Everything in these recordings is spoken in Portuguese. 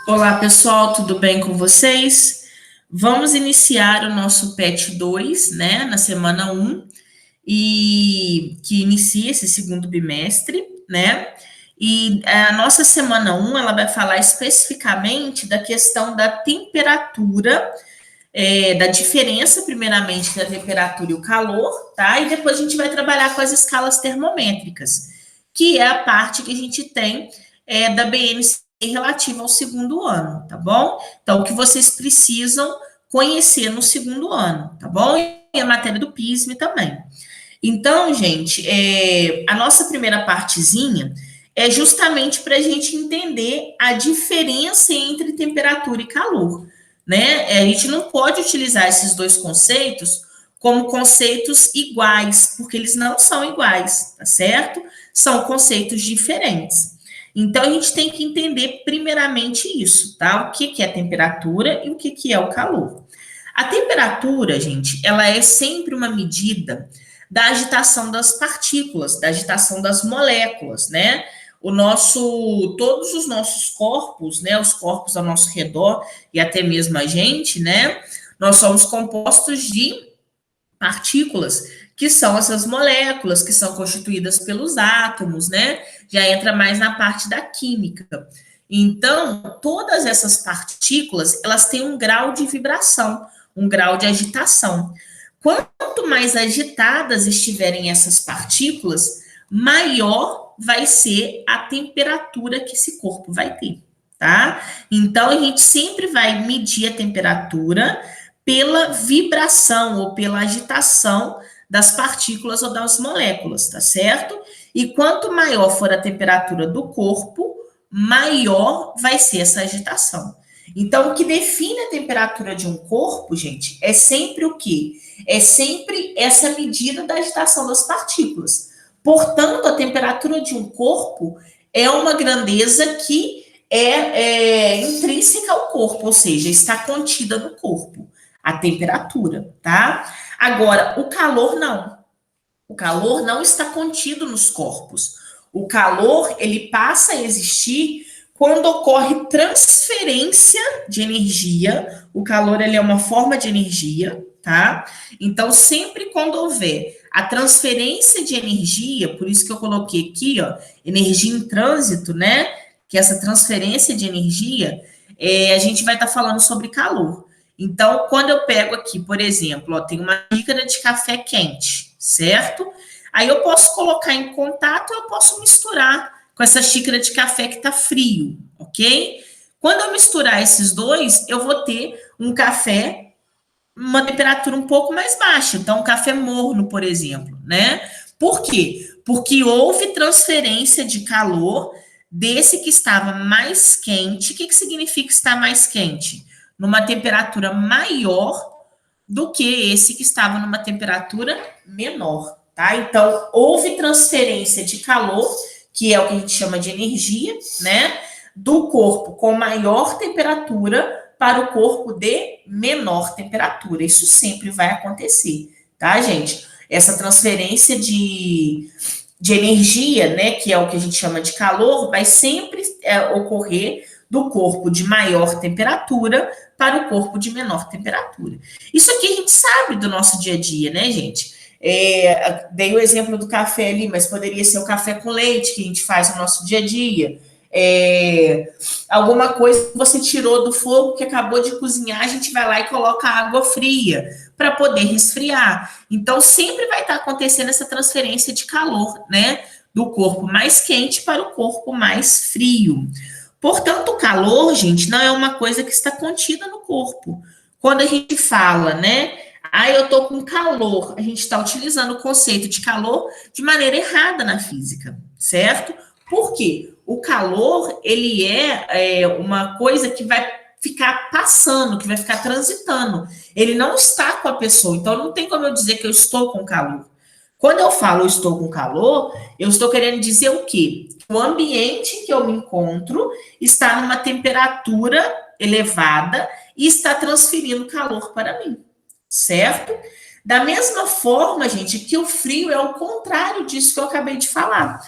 Olá, pessoal, tudo bem com vocês? Vamos iniciar o nosso PET 2, né, na semana 1, e que inicia esse segundo bimestre, né? E a nossa semana 1, ela vai falar especificamente da questão da temperatura, da diferença, primeiramente, da temperatura e o calor, tá? E depois a gente vai trabalhar com as escalas termométricas, que é a parte que a gente tem da BNCC relativa ao segundo ano, tá bom? Então, o que vocês precisam conhecer no segundo ano, tá bom? E a matéria do PISM também. Então, gente, a nossa primeira partezinha é justamente para a gente entender a diferença entre temperatura e calor, né? A gente não pode utilizar esses dois conceitos como conceitos iguais, porque eles não são iguais, tá certo? São conceitos diferentes. Então, a gente tem que entender primeiramente isso, tá? O que é temperatura e o que é o calor. A temperatura, gente, ela é sempre uma medida da agitação das partículas, da agitação das moléculas, né? Todos os nossos corpos, né? Os corpos ao nosso redor e até mesmo a gente, né? Nós somos compostos de partículas, que são essas moléculas que são constituídas pelos átomos, né? Já entra mais na parte da química. Então, todas essas partículas, elas têm um grau de vibração, um grau de agitação. Quanto mais agitadas estiverem essas partículas, maior vai ser a temperatura que esse corpo vai ter, tá? Então, a gente sempre vai medir a temperatura pela vibração ou pela agitação das partículas ou das moléculas, tá certo? E quanto maior for a temperatura do corpo, maior vai ser essa agitação. Então, o que define a temperatura de um corpo, gente, é sempre o quê? É sempre essa medida da agitação das partículas. Portanto, a temperatura de um corpo é uma grandeza que é intrínseca ao corpo, ou seja, está contida no corpo, a temperatura, tá? Agora, o calor não. O calor não está contido nos corpos. O calor, ele passa a existir quando ocorre transferência de energia. O calor, ele é uma forma de energia, tá? Então, sempre quando houver a transferência de energia, por isso que eu coloquei aqui, ó, energia em trânsito, né? Que essa transferência de energia, a gente vai estar falando sobre calor. Então, quando eu pego aqui, por exemplo, ó, tem uma xícara de café quente, certo? Aí eu posso colocar em contato, eu posso misturar com essa xícara de café que está frio, ok? Quando eu misturar esses dois, eu vou ter um café, uma temperatura um pouco mais baixa. Então, um café morno, por exemplo, né? Por quê? Porque houve transferência de calor desse que estava mais quente. O que significa estar mais quente? Numa temperatura maior do que esse que estava numa temperatura menor, tá? Então, houve transferência de calor, que é o que a gente chama de energia, né? Do corpo com maior temperatura para o corpo de menor temperatura. Isso sempre vai acontecer, tá, gente? Essa transferência de energia, né, que é o que a gente chama de calor, vai sempre ocorrer do corpo de maior temperatura para o corpo de menor temperatura. Isso aqui a gente sabe do nosso dia a dia, né, gente? Dei o exemplo do café ali, mas poderia ser o café com leite que a gente faz no nosso dia a dia. Alguma coisa que você tirou do fogo que acabou de cozinhar, a gente vai lá e coloca água fria para poder resfriar. Então, sempre vai estar acontecendo essa transferência de calor, né? Do corpo mais quente para o corpo mais frio. Portanto, o calor, gente, não é uma coisa que está contida no corpo. Quando a gente fala, né? Eu tô com calor, a gente está utilizando o conceito de calor de maneira errada na física, certo? Por quê? O calor, ele é uma coisa que vai ficar passando, que vai ficar transitando. Ele não está com a pessoa, então não tem como eu dizer que eu estou com calor. Quando eu falo eu estou com calor, eu estou querendo dizer o quê? O ambiente que eu me encontro está numa temperatura elevada e está transferindo calor para mim, certo? Da mesma forma, gente, que o frio é o contrário disso que eu acabei de falar.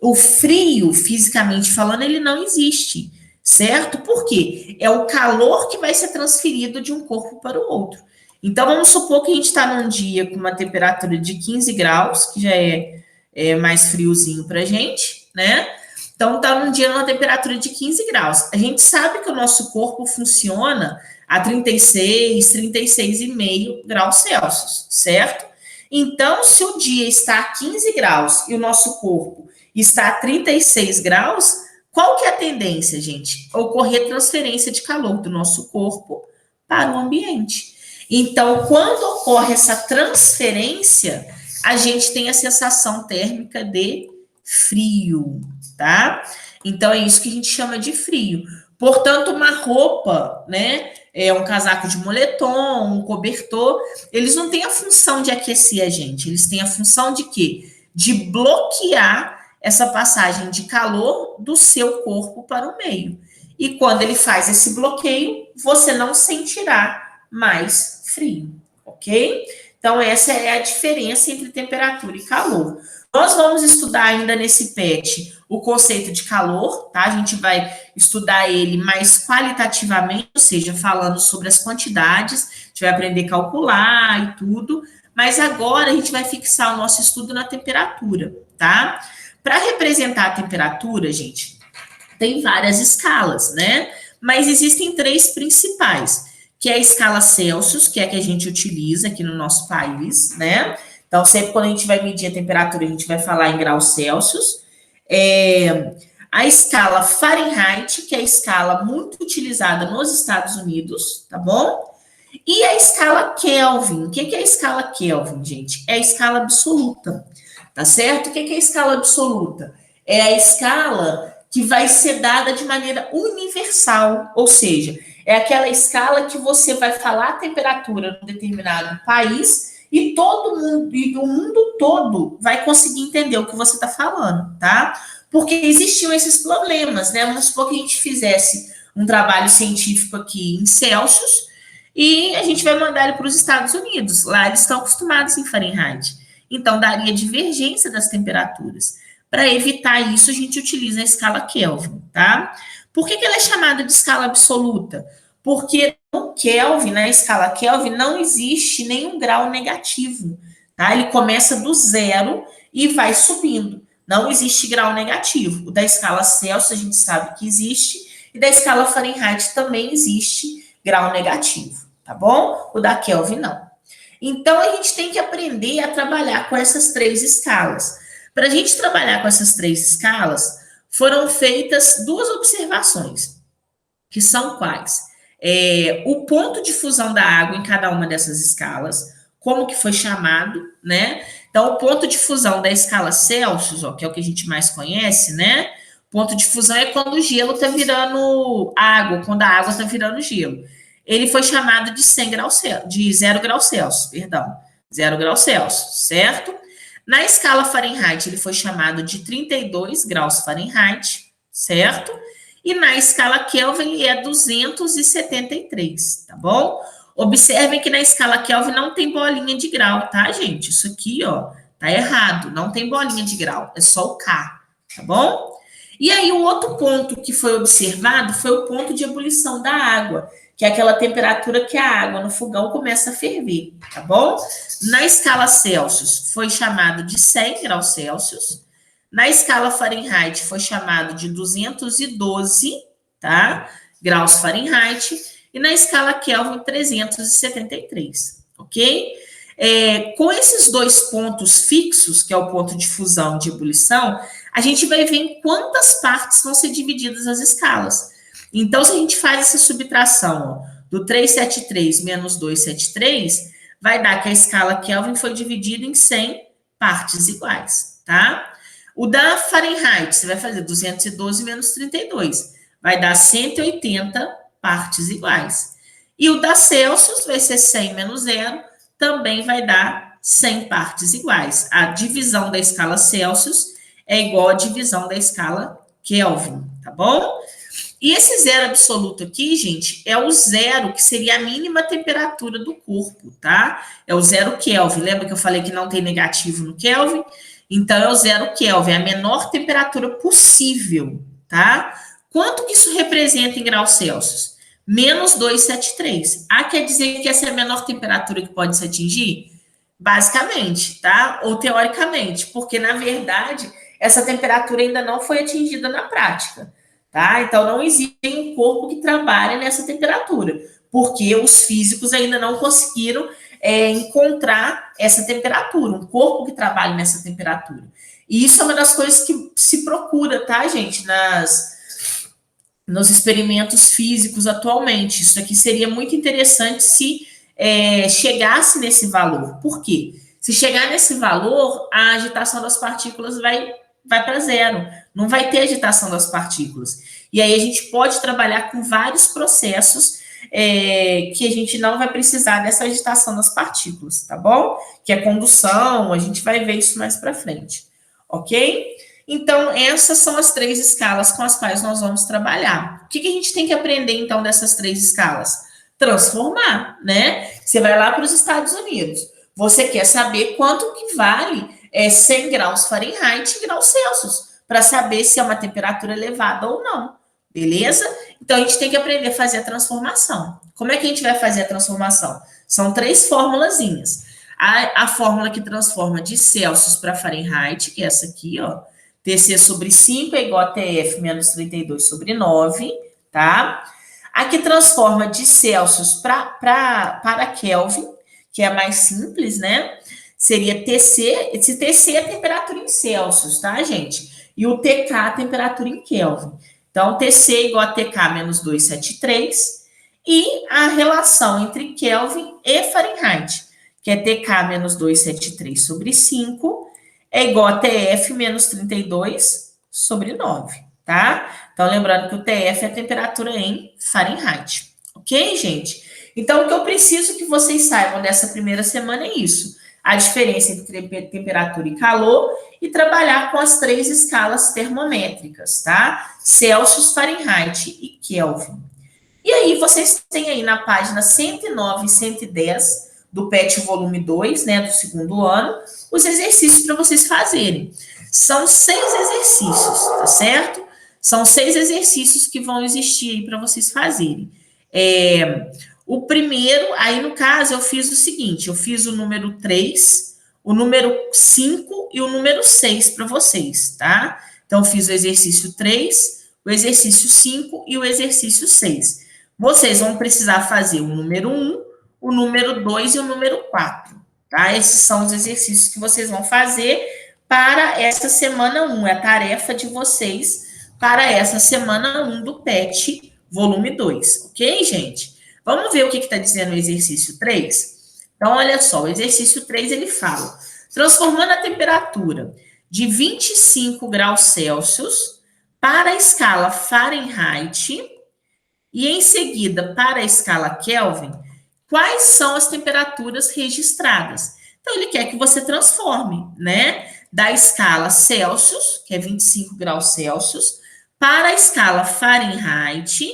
O frio, fisicamente falando, ele não existe. certo? Por quê? É o calor que vai ser transferido de um corpo para o outro. Então, vamos supor que a gente está num dia com uma temperatura de 15 graus, que já é mais friozinho para a gente, né? Então, está num dia numa temperatura de 15 graus. A gente sabe que o nosso corpo funciona a 36, 36,5 graus Celsius, certo? Então, se o dia está a 15 graus e o nosso corpo está a 36 graus, qual que é a tendência, gente? Ocorrer transferência de calor do nosso corpo para o ambiente. Então, quando ocorre essa transferência, a gente tem a sensação térmica de frio, tá? Então, é isso que a gente chama de frio. Portanto, uma roupa, né? Um casaco de moletom, um cobertor, eles não têm a função de aquecer a gente, eles têm a função de quê? De bloquear essa passagem de calor do seu corpo para o meio. E quando ele faz esse bloqueio, você não sentirá mais frio, ok? Então, essa é a diferença entre temperatura e calor. Nós vamos estudar ainda nesse PET o conceito de calor, tá? A gente vai estudar ele mais qualitativamente, ou seja, falando sobre as quantidades, a gente vai aprender a calcular e tudo, mas agora a gente vai fixar o nosso estudo na temperatura, tá? Para representar a temperatura, gente, tem várias escalas, né? Mas existem três principais, que é a escala Celsius, que é a que a gente utiliza aqui no nosso país, né? Então, sempre quando a gente vai medir a temperatura, a gente vai falar em graus Celsius. A escala Fahrenheit, que é a escala muito utilizada nos Estados Unidos, tá bom? E a escala Kelvin. O que é a escala Kelvin, gente? É a escala absoluta, tá certo? O que é a escala absoluta? É a escala que vai ser dada de maneira universal, ou seja, é aquela escala que você vai falar a temperatura num determinado país e todo mundo, e o mundo todo vai conseguir entender o que você está falando, tá? Porque existiam esses problemas, né? Vamos supor que a gente fizesse um trabalho científico aqui em Celsius e a gente vai mandar ele para os Estados Unidos. Lá eles estão acostumados em Fahrenheit. Então, daria divergência das temperaturas. Para evitar isso, a gente utiliza a escala Kelvin, tá? Por que ela é chamada de escala absoluta? Porque no Kelvin, na escala Kelvin, não existe nenhum grau negativo, tá? Ele começa do zero e vai subindo. Não existe grau negativo. O da escala Celsius a gente sabe que existe, e da escala Fahrenheit também existe grau negativo, tá bom? O da Kelvin não. Então, a gente tem que aprender a trabalhar com essas três escalas. Para a gente trabalhar com essas três escalas, foram feitas duas observações, que são quais? O ponto de fusão da água em cada uma dessas escalas, como que foi chamado, né? Então, o ponto de fusão da escala Celsius, ó, que é o que a gente mais conhece, né? Ponto de fusão é quando o gelo está virando água, quando a água está virando gelo. Ele foi chamado de 100 graus Celsius, de 0 graus Celsius, perdão, 0 graus Celsius, certo? Na escala Fahrenheit, ele foi chamado de 32 graus Fahrenheit, certo? E na escala Kelvin, ele é 273, tá bom? Observem que na escala Kelvin não tem bolinha de grau, tá, gente? Isso aqui, ó, tá errado. Não tem bolinha de grau, é só o K, tá bom? E aí, o outro ponto que foi observado foi o ponto de ebulição da água, que é aquela temperatura que a água no fogão começa a ferver, tá bom? Na escala Celsius, foi chamado de 100 graus Celsius. Na escala Fahrenheit, foi chamado de 212, tá? Graus Fahrenheit. E na escala Kelvin, 373, ok? Com esses dois pontos fixos, que é o ponto de fusão e de ebulição, a gente vai ver em quantas partes vão ser divididas as escalas. Então, se a gente faz essa subtração, ó, do 373 menos 273, vai dar que a escala Kelvin foi dividida em 100 partes iguais, tá? O da Fahrenheit, você vai fazer 212 menos 32, vai dar 180 partes iguais. E o da Celsius vai ser 100 menos 0, também vai dar 100 partes iguais. A divisão da escala Celsius é igual à divisão da escala Kelvin, tá bom? E esse zero absoluto aqui, gente, é o zero, que seria a mínima temperatura do corpo, tá? É o zero Kelvin. Lembra que eu falei que não tem negativo no Kelvin? Então, é o zero Kelvin, é a menor temperatura possível, tá? Quanto que isso representa em graus Celsius? Menos 273. Ah, quer dizer que essa é a menor temperatura que pode se atingir? Basicamente, tá? Ou teoricamente, porque na verdade essa temperatura ainda não foi atingida na prática, tá? Então não existe um corpo que trabalhe nessa temperatura, porque os físicos ainda não conseguiram encontrar essa temperatura, um corpo que trabalhe nessa temperatura. E isso é uma das coisas que se procura, tá, gente, nos experimentos físicos atualmente. Isso aqui seria muito interessante se chegasse nesse valor. Por quê? Se chegar nesse valor, a agitação das partículas vai para zero. Não vai ter agitação das partículas. E aí a gente pode trabalhar com vários processos que a gente não vai precisar dessa agitação das partículas, tá bom? Que é condução, a gente vai ver isso mais para frente, ok? Então, essas são as 3 escalas com as quais nós vamos trabalhar. O que a gente tem que aprender, então, dessas 3 escalas? Transformar, né? Você vai lá para os Estados Unidos, você quer saber quanto que vale 100 graus Fahrenheit e graus Celsius, para saber se é uma temperatura elevada ou não, beleza? Então, a gente tem que aprender a fazer a transformação. Como é que a gente vai fazer a transformação? São 3 formulazinhas. A fórmula que transforma de Celsius para Fahrenheit, que é essa aqui, ó, TC sobre 5 é igual a TF menos 32 sobre 9, tá? A que transforma de Celsius para Kelvin, que é a mais simples, né? Seria TC, esse TC é a temperatura em Celsius, tá, gente? E o TK a temperatura em Kelvin. Então, TC é igual a TK menos 273, e a relação entre Kelvin e Fahrenheit, que é TK menos 273 sobre 5, é igual a TF menos 32 sobre 9, tá? Então, lembrando que o TF é a temperatura em Fahrenheit, ok, gente? Então, o que eu preciso que vocês saibam dessa primeira semana é isso, a diferença entre temperatura e calor, e trabalhar com as 3 escalas termométricas, tá? Celsius, Fahrenheit e Kelvin. E aí, vocês têm aí na página 109 e 110 do PET volume 2, né, do segundo ano, os exercícios para vocês fazerem. São 6 exercícios, tá certo? São 6 exercícios que vão existir aí para vocês fazerem. O primeiro, aí no caso, eu fiz o seguinte, eu fiz o número 3, o número 5 e o número 6 para vocês, tá? Então, eu fiz o exercício 3, o exercício 5 e o exercício 6. Vocês vão precisar fazer o número 1, o número 2 e o número 4, tá? Esses são os exercícios que vocês vão fazer para essa semana 1, é a tarefa de vocês para essa semana 1 do PET volume 2, ok, gente? Vamos ver o que está dizendo o exercício 3? Então, olha só, o exercício 3, ele fala, transformando a temperatura de 25 graus Celsius para a escala Fahrenheit e, em seguida, para a escala Kelvin, quais são as temperaturas registradas? Então, ele quer que você transforme, né, da escala Celsius, que é 25 graus Celsius, para a escala Fahrenheit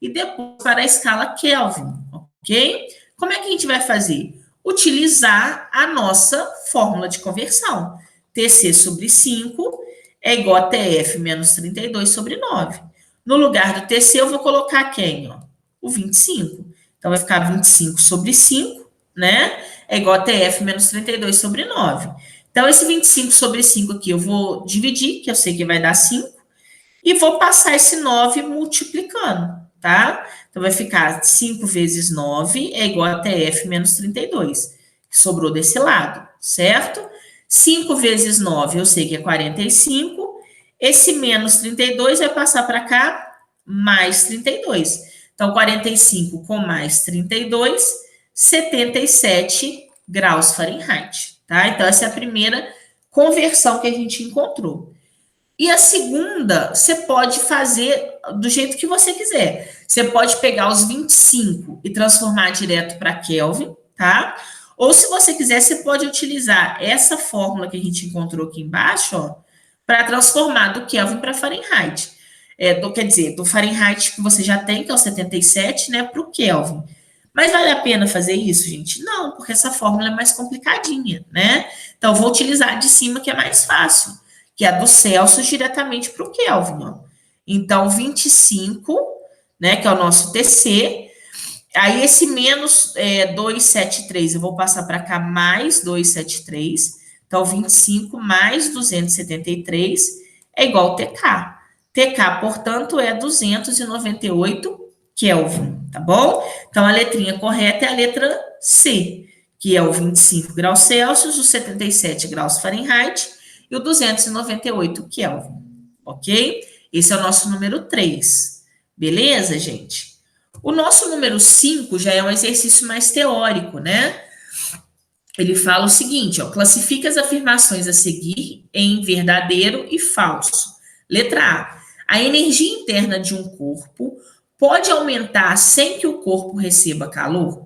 e depois para a escala Kelvin, ok? Como é que a gente vai fazer? Utilizar a nossa fórmula de conversão. TC sobre 5 é igual a TF menos 32 sobre 9. No lugar do TC, eu vou colocar quem? Ó? O 25. Então, vai ficar 25 sobre 5, né? É igual a TF menos 32 sobre 9. Então, esse 25 sobre 5 aqui eu vou dividir, que eu sei que vai dar 5, e vou passar esse 9 multiplicando, tá? Então, vai ficar 5 vezes 9 é igual a TF menos 32, que sobrou desse lado, certo? 5 vezes 9 eu sei que é 45, esse menos 32 vai passar para cá, mais 32. Então, 45 com mais 32, 77 graus Fahrenheit, tá? Então, essa é a primeira conversão que a gente encontrou. E a segunda, você pode fazer do jeito que você quiser. Você pode pegar os 25 e transformar direto para Kelvin, tá? Ou, se você quiser, você pode utilizar essa fórmula que a gente encontrou aqui embaixo, ó, para transformar do Kelvin para Fahrenheit. Quer dizer, do Fahrenheit que você já tem, que é o 77, né, para o Kelvin. Mas vale a pena fazer isso, gente? Não, porque essa fórmula é mais complicadinha, né? Então, vou utilizar a de cima, que é mais fácil, que é a do Celsius diretamente para o Kelvin, ó. Então, 25, né, que é o nosso TC. Aí, esse menos 273, eu vou passar para cá mais 273. Então, 25 mais 273 é igual ao TK. TK, portanto, é 298 Kelvin, tá bom? Então, a letrinha correta é a letra C, que é o 25 graus Celsius, os 77 graus Fahrenheit e o 298 Kelvin, ok? Esse é o nosso número 3, beleza, gente? O nosso número 5 já é um exercício mais teórico, né? Ele fala o seguinte, ó, classifica as afirmações a seguir em verdadeiro e falso. Letra A energia interna de um corpo pode aumentar sem que o corpo receba calor?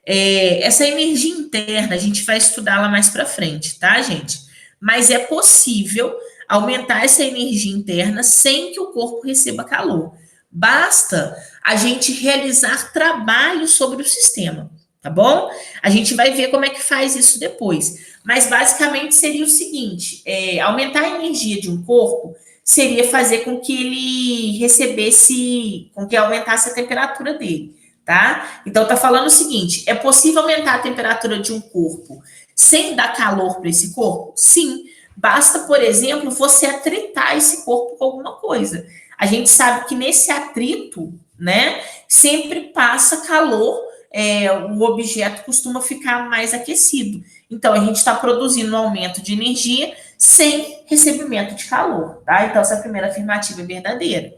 Essa energia interna, a gente vai estudá-la mais para frente, tá, gente? Mas é possível aumentar essa energia interna sem que o corpo receba calor. Basta a gente realizar trabalho sobre o sistema, tá bom? A gente vai ver como é que faz isso depois. Mas basicamente seria o seguinte: aumentar a energia de um corpo seria fazer com que ele recebesse, com que aumentasse a temperatura dele, tá? Então tá falando o seguinte: é possível aumentar a temperatura de um corpo sem dar calor para esse corpo? Sim. Basta, por exemplo, você atritar esse corpo com alguma coisa. A gente sabe que nesse atrito, né, sempre passa calor, o objeto costuma ficar mais aquecido. Então, a gente está produzindo um aumento de energia sem recebimento de calor, tá? Então, essa primeira afirmativa é verdadeira.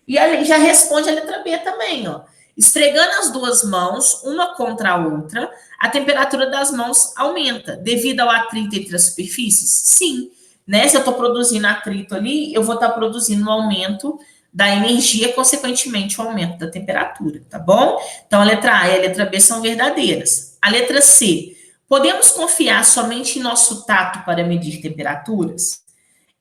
E aí já responde a letra B também, ó. Esfregando as duas mãos, uma contra a outra, a temperatura das mãos aumenta devido ao atrito entre as superfícies? Sim, né? Se eu estou produzindo atrito ali, eu vou estar produzindo um aumento da energia, consequentemente, o aumento da temperatura, tá bom? Então, a letra A e a letra B são verdadeiras. A letra C, podemos confiar somente em nosso tato para medir temperaturas?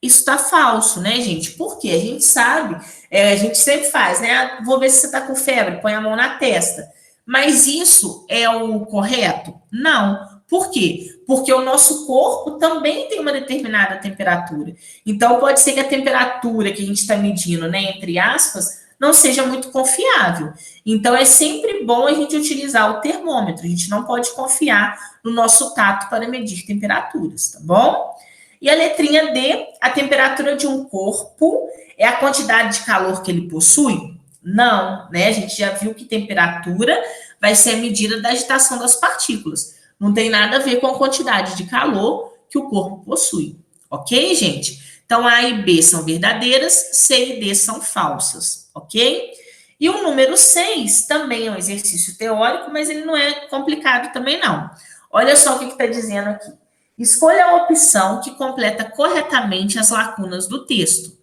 Isso está falso, né, gente? Porque a gente sabe, a gente sempre faz, né? Vou ver se você está com febre, põe a mão na testa. Mas isso é o correto? Não. Por quê? Porque o nosso corpo também tem uma determinada temperatura. Então, pode ser que a temperatura que a gente está medindo, né, entre aspas, não seja muito confiável. Então, é sempre bom a gente utilizar o termômetro. A gente não pode confiar no nosso tato para medir temperaturas, tá bom? E a letrinha D, a temperatura de um corpo é a quantidade de calor que ele possui? Não, né? A gente já viu que temperatura vai ser a medida da agitação das partículas. Não tem nada a ver com a quantidade de calor que o corpo possui. Ok, gente? Então, A e B são verdadeiras, C e D são falsas. Ok? E o número 6 também é um exercício teórico, mas ele não é complicado também, não. Olha só o que está dizendo aqui. Escolha a opção que completa corretamente as lacunas do texto.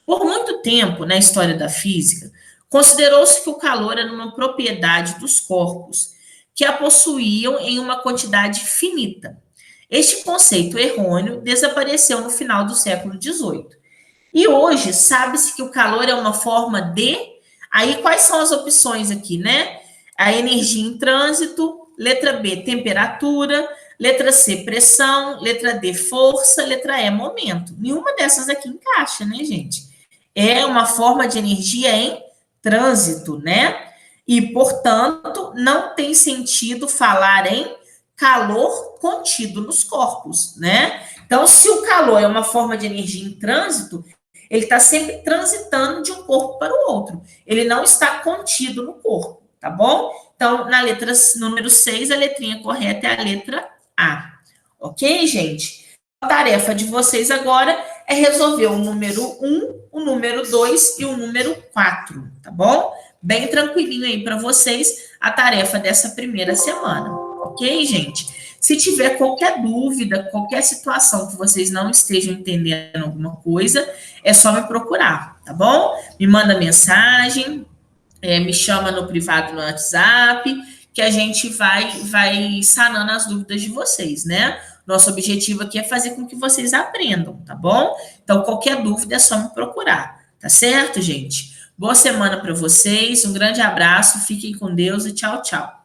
Por muito tempo, na história da física, considerou-se que o calor era uma propriedade dos corpos, que a possuíam em uma quantidade finita. Este conceito errôneo desapareceu no final do século XVIII. E hoje, sabe-se que o calor é uma forma de... Aí, quais são as opções aqui, né? A energia em trânsito, letra B, temperatura... Letra C, pressão. Letra D, força. Letra E, momento. Nenhuma dessas aqui encaixa, né, gente? É uma forma de energia em trânsito, né? E, portanto, não tem sentido falar em calor contido nos corpos, né? Então, se o calor é uma forma de energia em trânsito, ele está sempre transitando de um corpo para o outro. Ele não está contido no corpo, tá bom? Então, na letra número 6, a letrinha correta é a letra A. Ok, gente? A tarefa de vocês agora é resolver o número 1, o número 2 e o número 4, tá bom? Bem tranquilinho aí para vocês a tarefa dessa primeira semana, ok, gente? Se tiver qualquer dúvida, qualquer situação que vocês não estejam entendendo alguma coisa, é só me procurar, tá bom? Me manda mensagem, me chama no privado no WhatsApp, que a gente vai sanando as dúvidas de vocês, né? Nosso objetivo aqui é fazer com que vocês aprendam, tá bom? Então, qualquer dúvida é só me procurar, tá certo, gente? Boa semana para vocês, um grande abraço, fiquem com Deus e tchau, tchau.